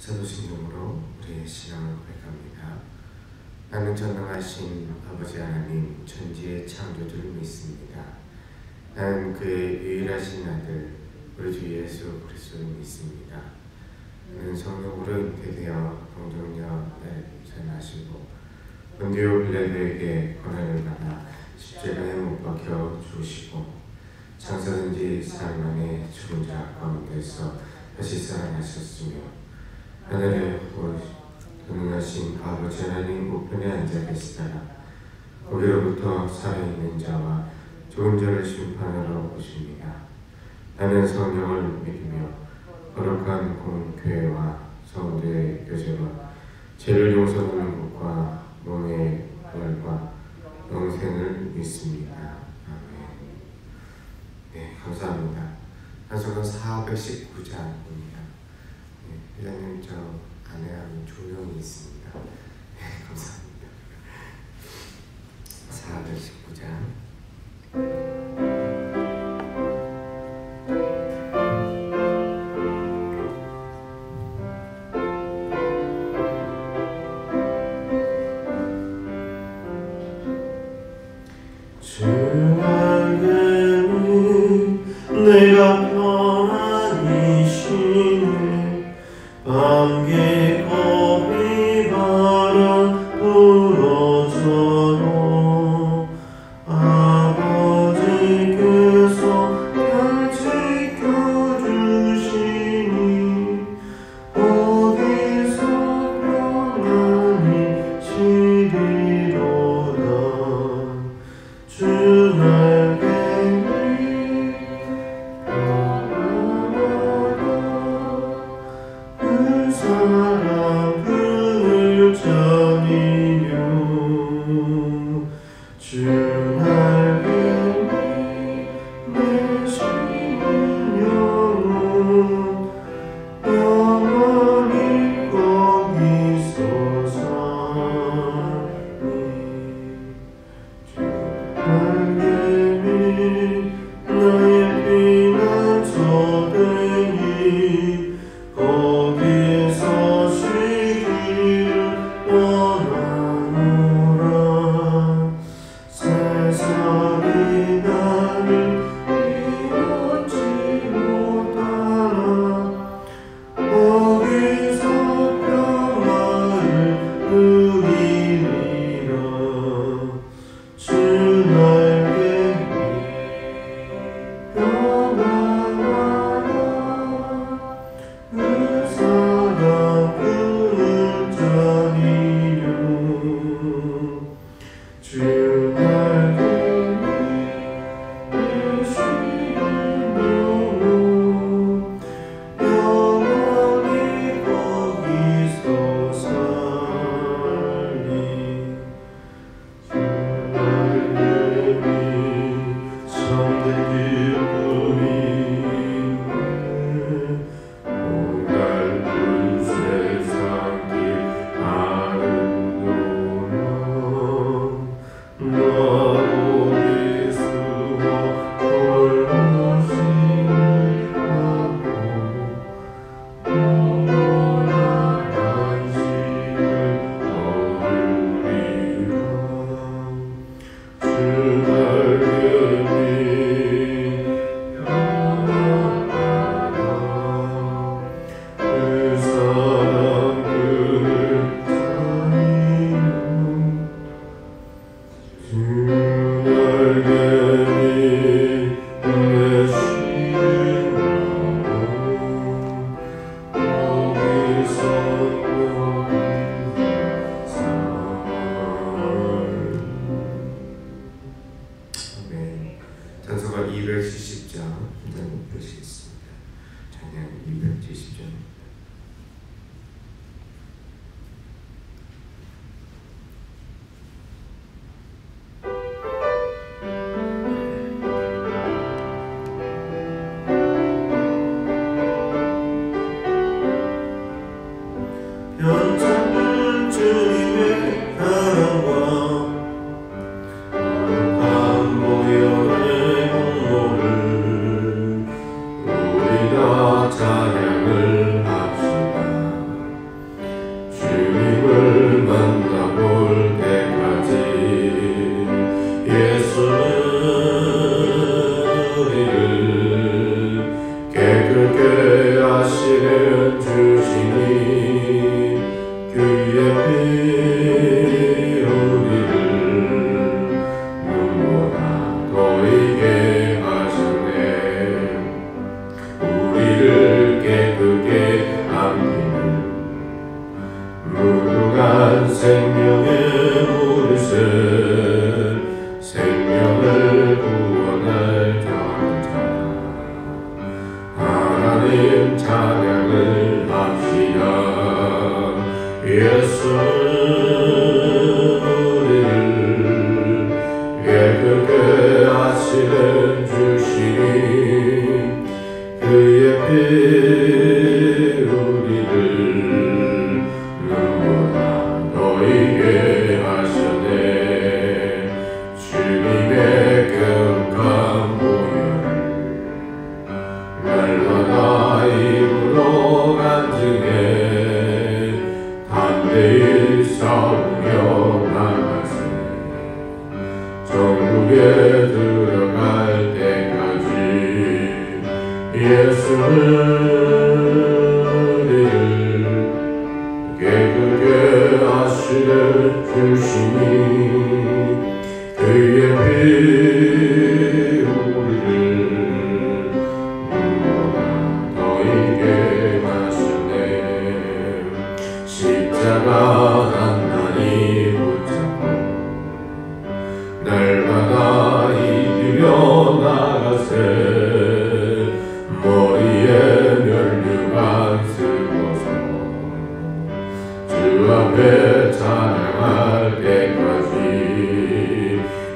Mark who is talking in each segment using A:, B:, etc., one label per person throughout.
A: 자도신 이름으로 우리의 신앙을 고백합니다. 나는 전능하신 아버지 하나님 천지의 창조주를 믿습니다. 나는 그의 유일하신 아들 우리 주 예수 그리스도를 믿습니다. 나는 성령으로 잉태되어 동정녀 태어나시고 본디오 빌라도에게 고난을 받아 십자가에 못 박혀 죽으시고 장사된 지 사흘 만에 죽은 자 가운데서 다시 살아나셨으며 하늘에 전능하신 아버지 하나님 우편에 앉아 계시다가 거기로부터 살아있는 자와 죽은 자를 심판하러 오십니다. 나는 성령을 믿으며 거룩한 공교회와 성도의 교제와 죄를 용서하는 것과 몸의 부활과 영생을 믿습니다. 아멘. 네, 감사합니다. 찬송가 419장입니다. 네, 회장님 저 아내하고 조명이 있습니다. 네, 감사합니다. 419장 주 알게는 내가 편안히 쉬네 밤개 겁이 바람 불어져도 아버지께서 날 지켜주시니 어디서 평안히 쉬리로다. 주 날개니 평안하다 그 사랑 주시니 그의 피 우리를 눈보다 더 있게 하셨네. 우리를 깨끗게 안기는 무궁한 생명의 물이세. 생명을 구원할 자는 자 하나님 찬양을 합시다. 예수는 우리를 깨끗게 하시는 주시니 그의 피 우리를 눈보다 더 있게 하셨네. 주님의 깨끗한 보혈을 날마다 입으로 간증해 담대히 싸우며 나가세. 천국에 들어갈 때까지 예수는 우리를 깨끗게 하시는 주시니 그의 피 우리를 눈보다 더 있게 하셨네. 십자가 단단히 붙잡고 날마다 이기며 나가세. 머리에 면류관 쓰고서 주 앞에 찬양할 때까지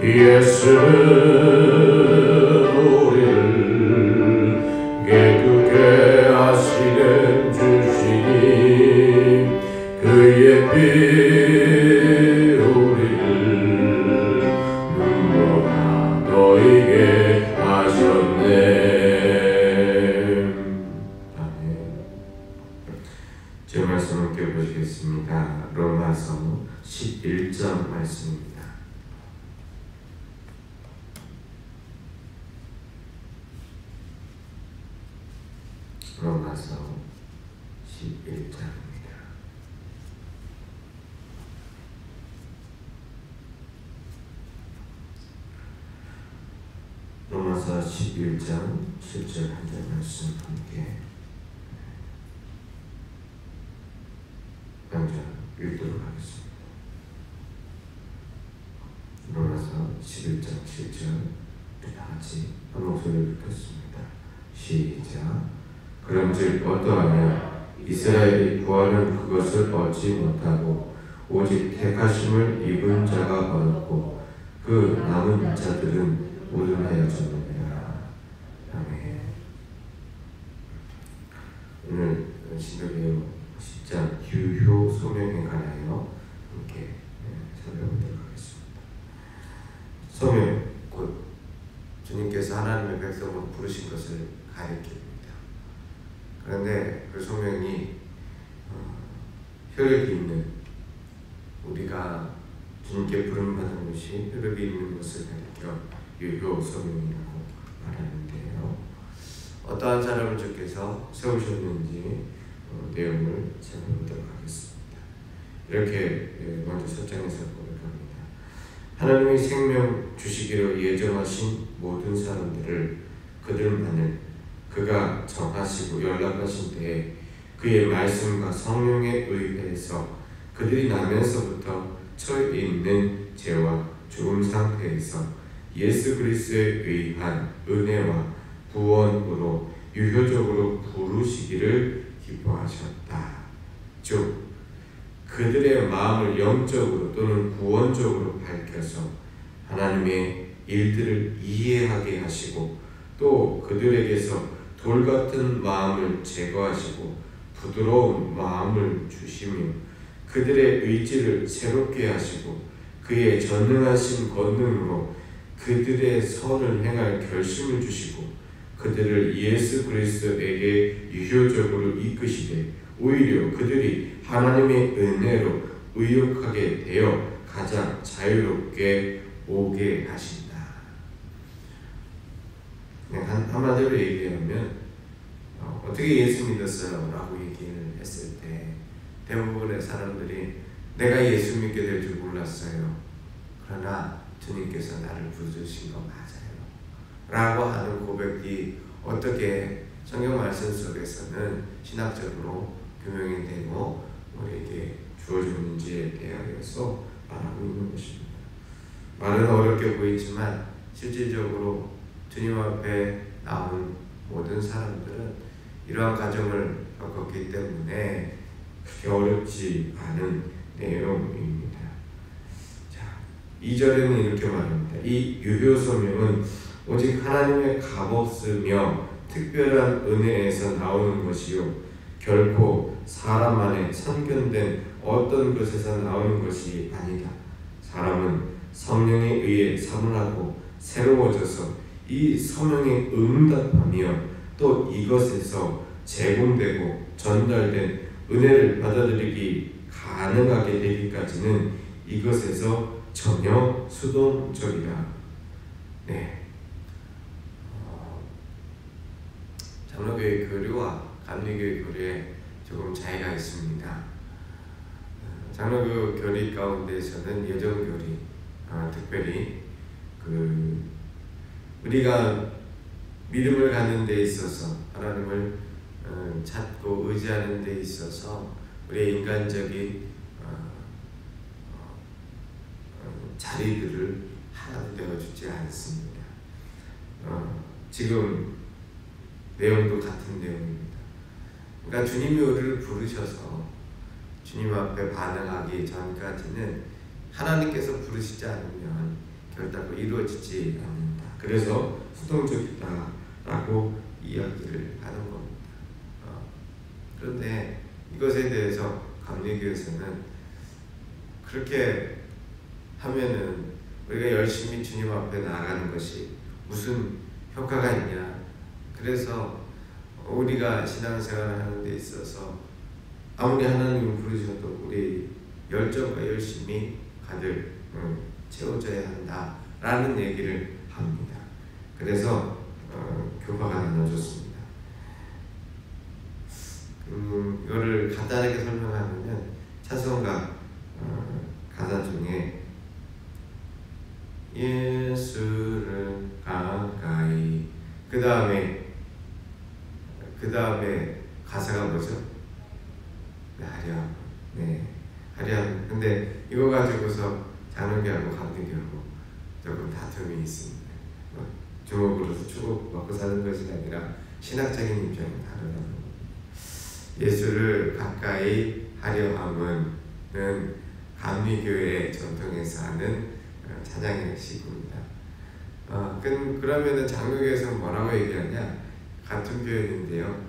A: 예수는 우리를 깨끗게 하시는 주시니 그의 피 우리를 눈보다 더 있게 하셨네. 아멘. 제 말씀 함께 보시겠습니다. 로마서 11장 말씀입니다. 로마서 11장입니다. 로마서 11장 7절 한 절 말씀 함께 먼저 읽도록 하겠습니다. 로마서 11장 7절 다 같이 한 목소리로 읽겠습니다. 시작. 그런즉 어떠하냐 이스라엘이 구하는 그것을 얻지 못하고 오직 택하심을 입은 자가 얻었고 그 남은 자들은 우둔하여졌느니라. 아멘. 오늘 신도기요 10장 유효 소명에 관하여 함께 살펴보도록 하겠습니다. 소명 곧 주님께서 하나님의 백성을 부르신 것을 가리킵니다. 그런데 그 소명이 혈육이 있는 우리가 주님께 부름받은 것이 혈육이 있는 것을 가리켜 유효 소명이라고 말하는데요. 어떠한 사람을 주께서 세우셨는지 내용을 살펴보도록 하겠습니다. 이렇게 먼저 1장에서 고백합니다. 하나님이 생명 주시기로 예정하신 모든 사람들을 그들만을 그가 정하시고 연락하신 때에 그의 말씀과 성령에 의해서 그들이 나면서부터 처해 있는 죄와 죽음 상태에서 예수 그리스도에 의한 은혜와 구원으로 유효적으로 부르시기를 기뻐하셨다. 즉 그들의 마음을 영적으로 또는 구원적으로 밝혀서 하나님의 일들을 이해하게 하시고 또 그들에게서 돌 같은 마음을 제거하시고 부드러운 마음을 주시며 그들의 의지를 새롭게 하시고 그의 전능하신 권능으로 그들의 선을 행할 결심을 주시고 그들을 예수 그리스도에게 유효적으로 이끄시되 오히려 그들이 하나님의 은혜로 의역하게 되어 가장 자유롭게 오게 하신다. 한마디로 얘기하면 어떻게 예수 믿었어요? 라고 얘기를 했을 때 대부분의 사람들이 내가 예수 믿게 될 줄 몰랐어요. 그러나 주님께서 나를 부르신 거 맞아요. 라고 하는 고백이 어떻게 성경 말씀 속에서는 신학적으로 규명이 되고 우리에게 주어졌는지에 대하여서 말하고 있는 것입니다. 말은 어렵게 보이지만 실질적으로 주님 앞에 나온 모든 사람들은 이러한 과정을 겪었기 때문에 그렇게 어렵지 않은 내용입니다. 자, 2절에는 이렇게 말합니다. 이 유효소명은 오직 하나님의 값없으며 특별한 은혜에서 나오는 것이요 결코 사람 안에 선견된 어떤 것에서 나오는 것이 아니다. 사람은 성령에 의해 사문하고 새로워져서 이 성령에 응답하며 또 이것에서 제공되고 전달된 은혜를 받아들이기 가능하게 되기까지는 이것에서 전혀 수동적이다. 네. 장로교회 교리와 감리교회 교리에 조금 차이가 있습니다. 장로교 교리 가운데서는 여정교리, 특별히 우리가 믿음을 갖는 데 있어서 하나님을 찾고 의지하는 데 있어서 우리의 인간적인 자리들을 하나도 내어주지 않습니다. 지금 내용도 같은 내용입니다. 그러니까 주님이 우리를 부르셔서 주님 앞에 반응하기 전까지는 하나님께서 부르시지 않으면 결단코 이루어지지 않는다. 그래서 수동적이다라고 이야기를 하는 겁니다. 그런데 이것에 대해서 감리교에서는 그렇게 하면은 우리가 열심히 주님 앞에 나아가는 것이 무슨 효과가 있냐. 그래서 우리가 신앙생활을 하는 데 있어서 아무리 하나님을 부르셔도 우리 열정과 열심히 가득 채워져야 한다라는 얘기를 합니다. 그래서 교파가 나눠졌습니다. 이거를 간단하게 설명하면 찬송가 가사 중에 예수를 가까이 그 다음에 가사가 뭐죠? 하렴. 네, 하렴. 근데 이거 가지고서 장로교하고 감리교하고 조금 다툼이 있습니다. 주먹으로서 주먹 먹고 사는 것이 아니라 신학적인 입장이 다르다는 겁니다. 예수를 가까이 하려 함은 감리교회 전통에서 하는 찬양의 시구입니다. 그러면은 장로교에서는 뭐라고 얘기하냐? 같은 표현인데요.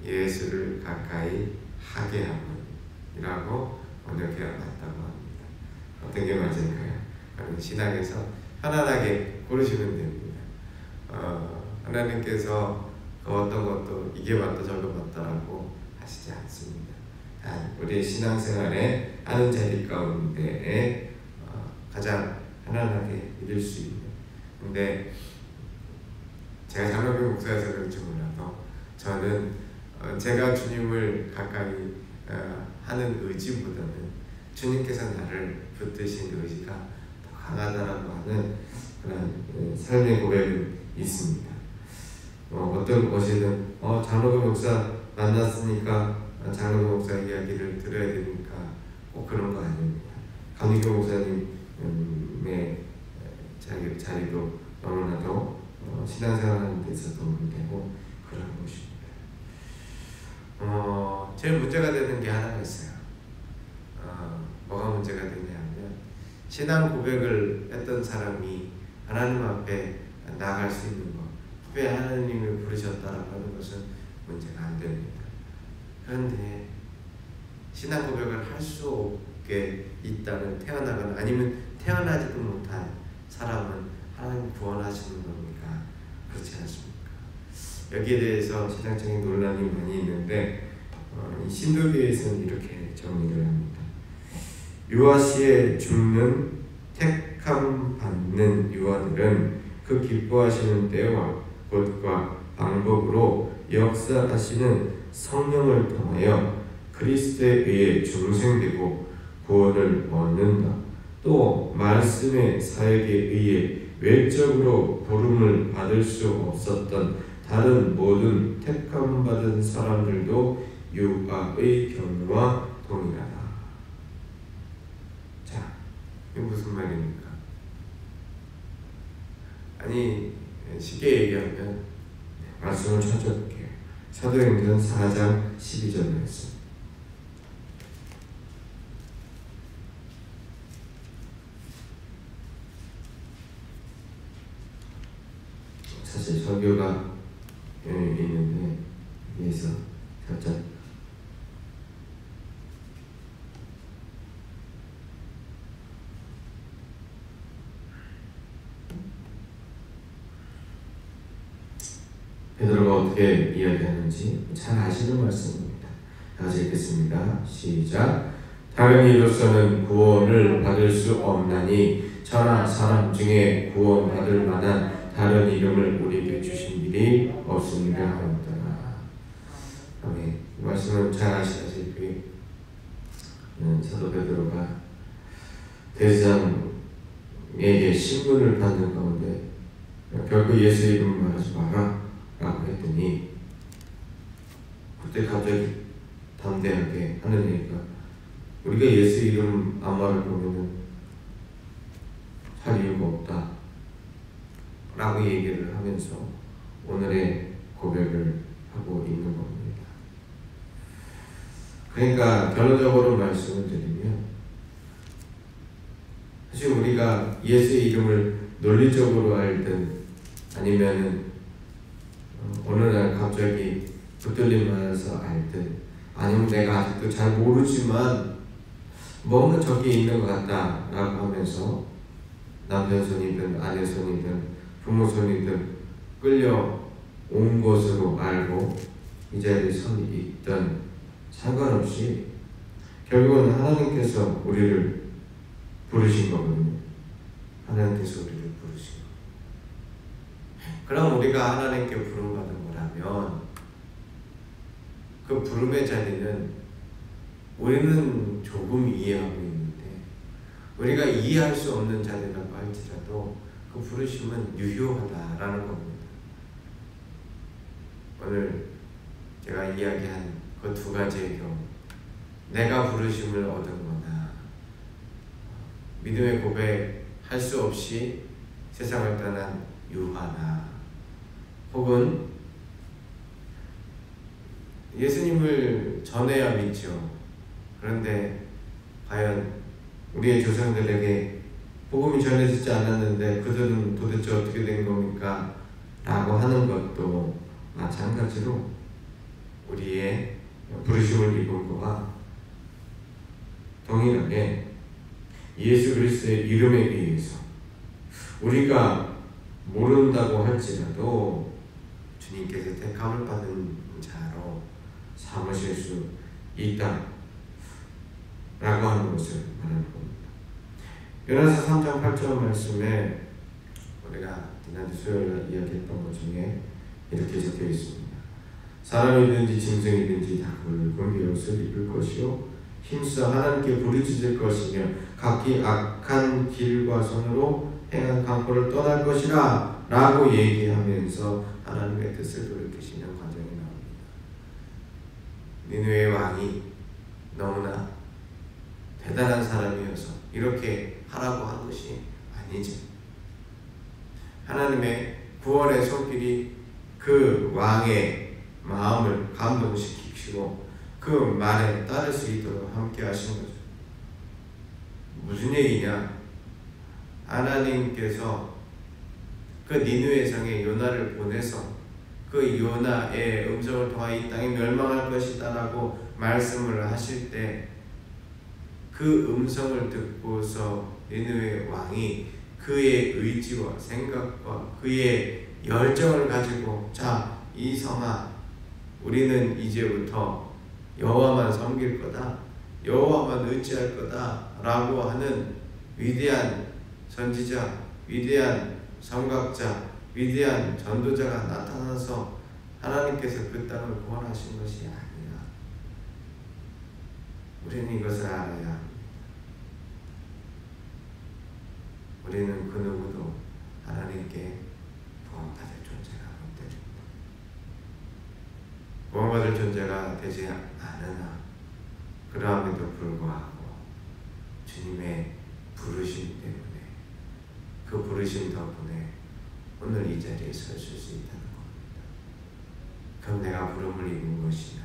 A: 예수를 가까이 하게 함이라고 번역해야 맞다고 합니다. 어떤 게 맞을까요? 그러면 신학에서 편안하게 고르시면 됩니다. 하나님께서 그 어떤 것도 이게 맞다 저거 맞다라고 하시지 않습니다. 우리의 신앙생활에 하는 자리 가운데에 가장 편안하게 믿을 수 있는. 근데 제가 장로교 목사여서 그런지 몰라도 저는 제가 주님을 가까이 하는 의지보다는 주님께서 나를 붙드신 의지가 더 강하다라고 하는 그런 삶의 고백은 있습니다. 어떤 것이든 장로교 목사 만났으니까 장로교 목사 이야기를 들어야 되니까 꼭 그런 거 아닙니다. 감리교 목사님의 자리도 너무나도 신앙생활하는 데 있어서 도움이 되고 그런 것입니다. 제일 문제가 되는 게 하나가 있어요. 뭐가 문제가 되냐면 신앙 고백을 했던 사람이 하나님 앞에 나아갈 수 있는 것, 왜 하나님을 부르셨다라고 하는 것은 문제가 안 됩니다. 그런데 신앙 고백을 할 수 없게 있다는 태어나거나 아니면 태어나지도 못한 사람은 하나님 구원하시는 겁니까? 그렇지 않습니까? 여기에 대해서 신앙적인 논란이 많이 있는데 이 신도교에서는 이렇게 정리를 합니다. 유아시에 죽는 택함 받는 유아들은 그 기뻐하시는 때와 곳과 방법으로 역사하시는 성령을 통하여 그리스도에 의해 중생되고 구원을 얻는다. 또 말씀의 사역에 의해 외적으로 부름을 받을 수 없었던 다른 모든 택함받은 사람들도 유아의 경우와 동일하다. 자, 이게 무슨 말입니까? 아니, 쉽게 얘기하면 말씀을 찾아볼게요. 사도행전 4장 12절 말씀. 사실 설교가 있는데 여기에서 살짝 베드로가 어떻게 이야기하는지 잘 아시는 말씀입니다. 다시 읽겠습니다. 시작. 다른 이로서는 구원을 받을 수 없나니 저나 사람 중에 구원받을 만한 다른 이름을 우리에게 주신 일이 없습니다 하였더라. 아멘. 이 말씀은 잘 아시다시피 사도 베드로가 대제사장에게 신분을 받는 가운데 결국 예수 이름을 말하지 마라 라고 했더니 그때 갑자기 담대하게 하는 얘기가 우리가 예수 이름 안 말을 보면은 할 이유가 없다 라고 얘기를 하면서 오늘의 고백을 하고 있는 겁니다. 그러니까 결론적으로 말씀을 드리면 사실 우리가 예수의 이름을 논리적으로 알든 아니면은 어느 날 갑자기 붙들림 받아서 알든 아니면 내가 아직도 잘 모르지만 뭔가 저기 있는 것 같다 라고 하면서 남편 손이든 아내 손이든 부모 손이든 끌려온 것으로 알고 이 자리에 서 있던 상관없이 결국은 하나님께서 우리를 부르신 거거든요. 하나님께서 우리를 부르신 거. 그럼 우리가 하나님께 부름받은 거라면 그 부름의 자리는 우리는 조금 이해하고 있는데 우리가 이해할 수 없는 자리라고 할지라도 그 부르심은 유효하다라는 겁니다. 오늘 제가 이야기한 그 두 가지의 경우, 내가 부르심을 얻은 거나 믿음의 고백할 수 없이 세상을 떠난 유하나 혹은 예수님을 전해야 믿죠. 그런데 과연 우리의 조상들에게 복음이 전해지지 않았는데 그들은 도대체 어떻게 된 겁니까? 라고 하는 것도 마찬가지로 우리의 부르심을 입은 거와 동일하게 예수 그리스도의 이름에 의해서 우리가 모른다고 할지라도 주님께서 택함을 받은 자로 삼으실 수 있다 라고 하는 것을 말하는 겁니다. 요나서 3장 8절 말씀에 우리가 지난주 수요일에 이야기했던 것 중에 이렇게 적혀 있습니다. 사람이든지 짐승이든지 다 굵은 베옷을 입을 것이요 힘써 하나님께 부르짖을 것이며 각기 악한 길과 손으로 행한 강포를 떠날 것이라 라고 얘기하면서 하나님의 뜻을 돌이키시는 과정이 나옵니다. 니느웨의 왕이 너무나 대단한 사람이어서 이렇게 하라고 한 것이 아니지. 하나님의 구원의 손길이 그 왕의 마음을 감동시키시고 그 말에 따를 수 있도록 함께 하신 거죠. 무슨 얘기냐? 하나님께서 그 니느웨 성에 요나를 보내서 그 요나의 음성을 통하여 이 땅이 멸망할 것이다 라고 말씀을 하실 때 그 음성을 듣고서 니느웨 왕이 그의 의지와 생각과 그의 열정을 가지고 자, 이 성아 우리는 이제부터 여호와만 섬길 거다, 여호와만 의지할 거다 라고 하는 위대한 선지자, 위대한 선각자, 위대한 전도자가 나타나서 하나님께서 그 땅을 구원하신 것이 아니라 우리는 이것을 알아야 합니다. 우리는 그 누구도 하나님께 구원받을 존재가 못 됩니다. 구원받을 존재가 되지 않으나 그러함에도 불구하고 주님의 부르심 때문에 그 부르심 덕분에 오늘 이 자리에 설 수 있다는 겁니다. 그럼 내가 부름을 입은 것이나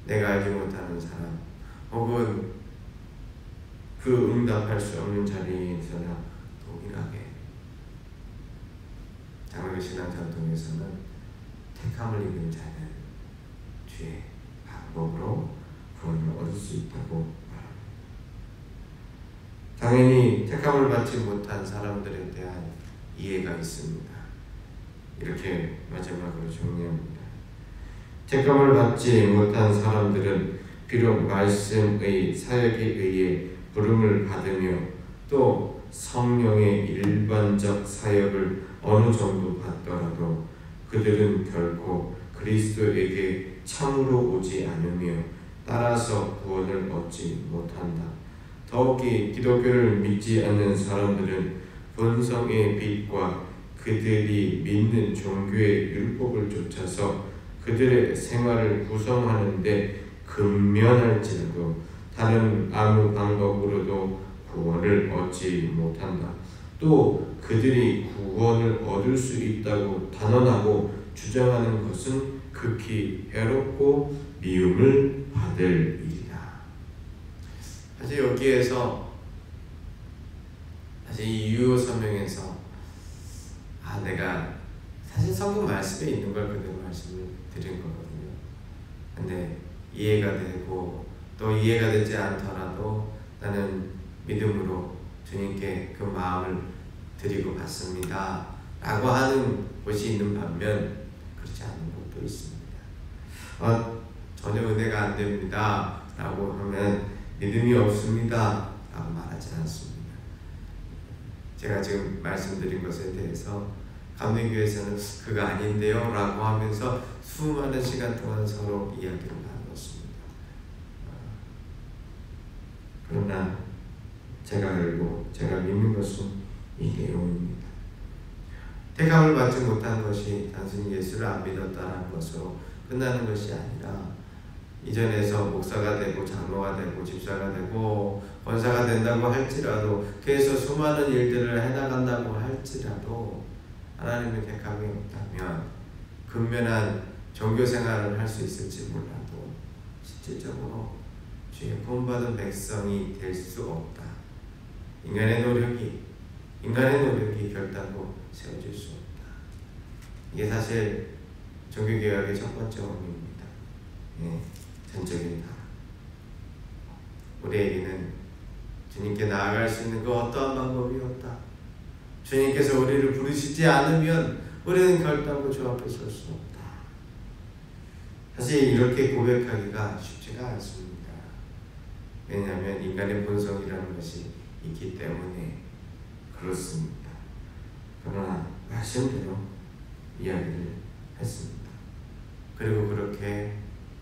A: 내가 알지 못하는 사람 혹은 그 응답할 수 없는 자리에서나 동일하게 장로교 신앙 전통에서는 택함을 입은 자는 주의 방법으로 구원을 얻을 수 있다고 말합니다. 당연히 택함을 받지 못한 사람들에 대한 이해가 있습니다. 이렇게 마지막으로 정리합니다. 택함을 받지 못한 사람들은 비록 말씀의 사역에 의해 부름을 받으며 또 성령의 일반적 사역을 어느 정도 받더라도 그들은 결코 그리스도에게 참으로 오지 않으며 따라서 구원을 얻지 못한다. 더욱이 기독교를 믿지 않는 사람들은 본성의 빛과 그들이 믿는 종교의 율법을 쫓아서 그들의 생활을 구성하는데 근면할지라도 다른 아무 방법으로도 구원을 얻지 못한다. 또 그들이 구원을 얻을 수 있다고 단언하고 주장하는 것은 극히 해롭고 미움을 받을 일이다. 사실 여기에서 사실 이 유효 서명에서 내가 사실 성경 말씀에 있는 걸 그대로 말씀을 드린 거거든요. 근데 이해가 되고 또 이해가 되지 않더라도 나는 믿음으로 주님께 그 마음을 드리고 받습니다 라고 하는 곳이 있는 반면 그렇지 않은 곳도 있습니다. 전혀 은혜가 안 됩니다 라고 하면 믿음이 없습니다 라고 말하지 않습니다. 제가 지금 말씀드린 것에 대해서 감리교에서는 그거 아닌데요 라고 하면서 수많은 시간 동안 서로 이야기를 나눴습니다. 그러나 제가 알고 제가 믿는 것은 이 내용입니다. 택함을 받지 못한 것이 단순히 예수를 안 믿었다는 것으로 끝나는 것이 아니라 이전에서 목사가 되고 장로가 되고 집사가 되고 권사가 된다고 할지라도 그래서 수많은 일들을 해나간다고 할지라도 하나님의 택함이 없다면 근면한 종교생활을 할 수 있을지 몰라도 실질적으로 주의 구원받은 백성이 될 수 없다. 인간의 노력이 결단코 세워질 수 없다. 이게 사실 종교개혁의 첫 번째 원인입니다. 전적인 다. 우리에게는 주님께 나아갈 수 있는 그 어떠한 방법이 없다. 주님께서 우리를 부르시지 않으면 우리는 결단코 주 앞에 설 수 없다. 사실 이렇게 고백하기가 쉽지가 않습니다. 왜냐하면 인간의 본성이라는 것이 있기 때문에 그렇습니다. 그러나 말씀대로 이야기를 했습니다. 그리고 그렇게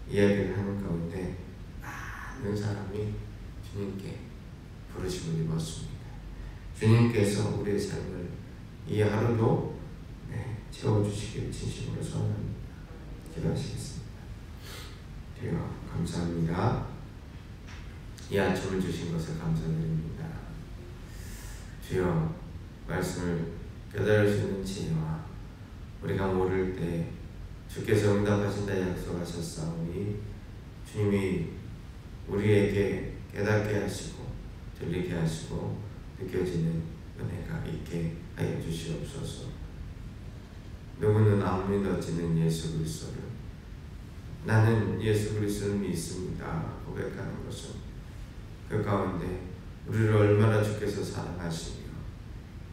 A: 이야기를 하는 가운데 많은 사람이 주님께 부르심을 입었습니다. 주님께서 우리의 삶을 이 하루도 채워주시길 진심으로 소원합니다. 기도하시겠습니다. 주여 감사합니다. 이 아침을 주신 것을 감사드립니다. 주여 말씀을 깨달을 수 있는 지혜와 우리가 모를 때 주께서 응답하신다 약속하셨사오니 주님이 우리에게 깨닫게 하시고 들리게 하시고 느껴지는 은혜가 있게 하여 주시옵소서. 누구는 안 믿어지는 예수 그리스도를 나는 예수 그리스도를 믿습니다 고백하는 것은 그 가운데 우리를 얼마나 주께서 사랑하시며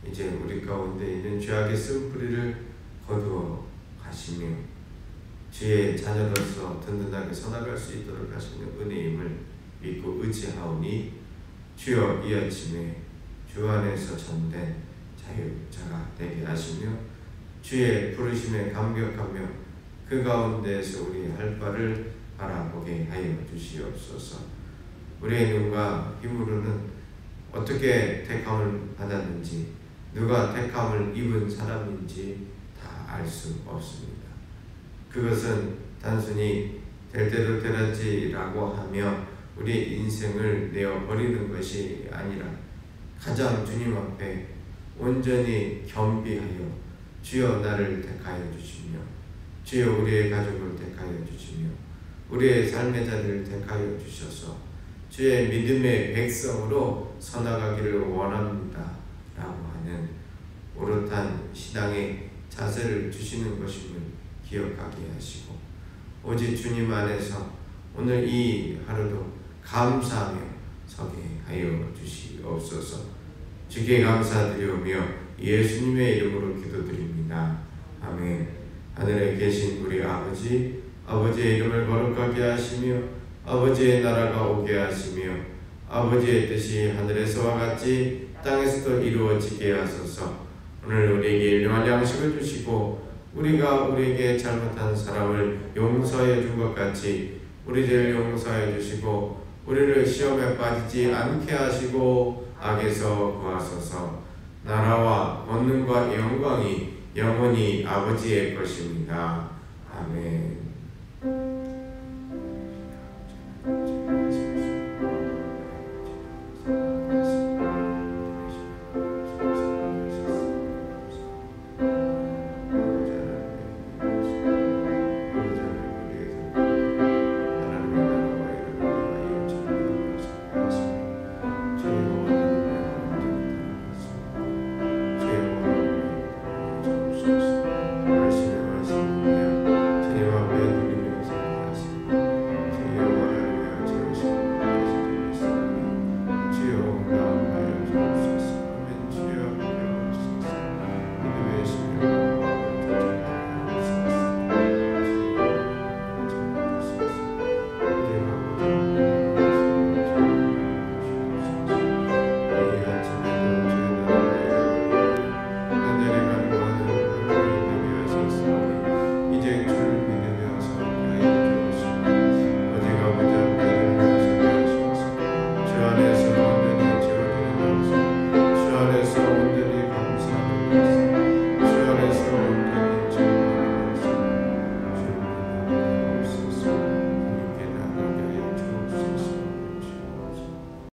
A: 이제 우리 가운데 있는 죄악의 쓴뿌리를 거두어 가시며 주의 자녀로서 든든하게 서나갈 수 있도록 하시는 은혜임을 믿고 의지하오니 주여 이 아침에 주 안에서 전된 자유자가 되게 하시며 주의 부르심에 감격하며 그 가운데서 우리 할 바를 바라보게 하여 주시옵소서. 우리의 눈과 힘으로는 어떻게 택함을 받았는지, 누가 택함을 입은 사람인지 다 알 수 없습니다. 그것은 단순히 될 대로 되었지라고 하며 우리 인생을 내어버리는 것이 아니라 가장 주님 앞에 온전히 겸비하여 주여 나를 택하여 주시며, 주여 우리의 가족을 택하여 주시며, 우리의 삶의 자리를 택하여 주셔서 주의 믿음의 백성으로 서나가기를 원합니다 라고 하는 오롯한 신앙의 자세를 주시는 것임을 기억하게 하시고, 오직 주님 안에서 오늘 이 하루도 감사하며 서게 하여 주시옵소서. 주께 감사드리오며 예수님의 이름으로 기도드립니다. 아멘. 하늘에 계신 우리 아버지, 아버지의 이름을 거룩하게 하시며 아버지의 나라가 오게 하시며 아버지의 뜻이 하늘에서와 같이 땅에서도 이루어지게 하소서. 오늘 우리에게 일용할 양식을 주시고 우리가 우리에게 잘못한 사람을 용서해 준 것 같이 우리를 용서해 주시고 우리를 시험에 빠지지 않게 하시고 악에서 구하소서. 나라와 권능과 영광이 영원히 아버지의 것입니다. 아멘.